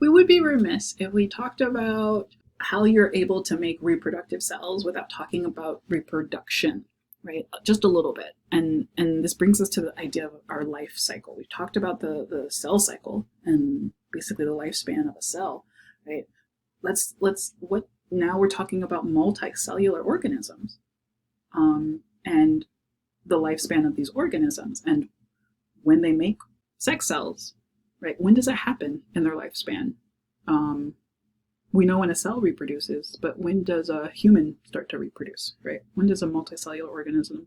We would be remiss if we talked about how you're able to make reproductive cells without talking about reproduction, right? Just a little bit. And this brings us to the idea of our life cycle. We've talked about the cell cycle and basically the lifespan of a cell, right? What now we're talking about multicellular organisms, and the lifespan of these organisms and when they make sex cells, right? When does it happen in their lifespan? We know when a cell reproduces, but when does a human start to reproduce, right? When does a multicellular organism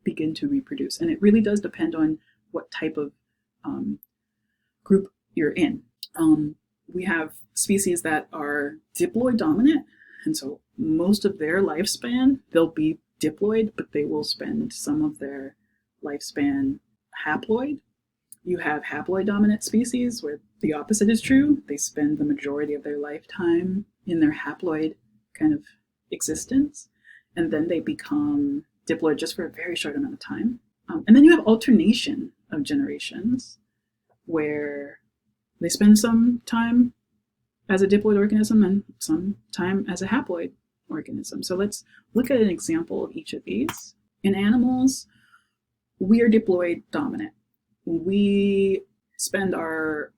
begin to reproduce? And it really does depend on what type of group you're in. We have species that are diploid dominant, and so most of their lifespan, they'll be diploid, but they will spend some of their lifespan haploid. You have haploid dominant species where the opposite is true. They spend the majority of their lifetime in their haploid kind of existence, and then they become diploid just for a very short amount of time. And then you have alternation of generations where they spend some time as a diploid organism and some time as a haploid organism. So let's look at an example of each of these. In animals, we are diploid dominant. We spend our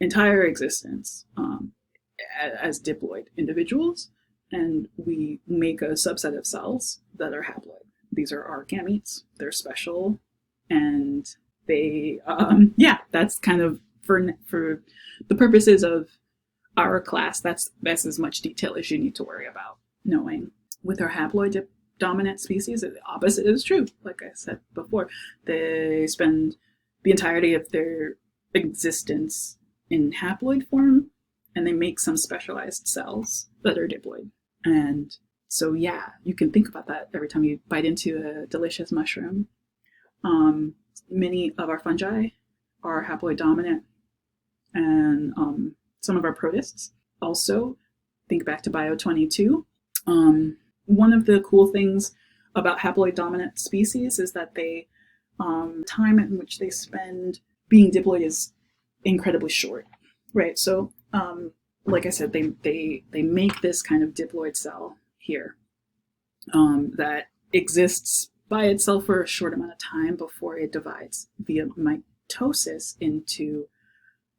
entire existence as diploid individuals, and we make a subset of cells that are haploid. These are our gametes. They're special, and they, that's kind of for the purposes of our class. That's as much detail as you need to worry about knowing. With our haploid dominant species, the opposite is true. Like I said before, they spend the entirety of their existence in haploid form, and they make some specialized cells that are diploid. And so, yeah, you can think about that every time you bite into a delicious mushroom. Many of our fungi are haploid dominant, and some of our protists also. Think back to Bio-22. One of the cool things about haploid dominant species is that they time in which they spend being diploid is incredibly short, right? So, like I said, they make this kind of diploid cell here that exists by itself for a short amount of time before it divides via mitosis into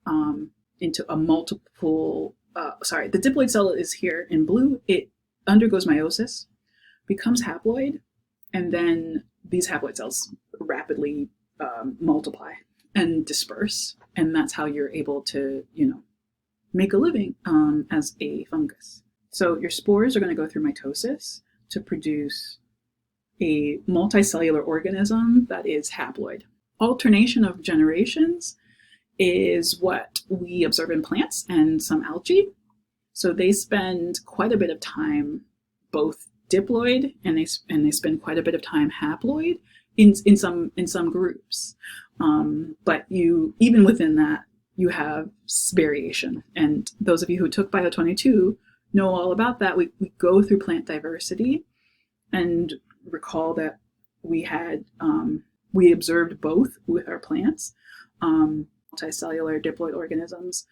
a multiple. The diploid cell is here in blue. It undergoes meiosis, becomes haploid, and then these haploid cells rapidly multiply and disperse, and that's how you're able to, make a living as a fungus. So your spores are going to go through mitosis to produce a multicellular organism that is haploid. Alternation of generations is what we observe in plants and some algae. So they spend quite a bit of time both diploid and they spend quite a bit of time haploid in some groups. But even within that, you have variation. And those of you who took Bio-22 know all about that. We go through plant diversity and recall that we observed both with our plants. Multicellular diploid organisms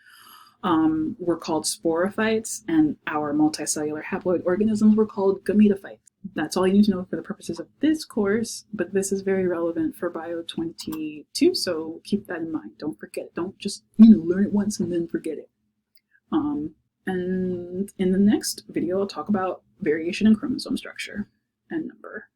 were called sporophytes, and our multicellular haploid organisms were called gametophytes. That's all you need to know for the purposes of this course, but this is very relevant for Bio-22, so keep that in mind. Don't forget it. Don't just learn it once and then forget it. And in the next video, I'll talk about variation in chromosome structure and number.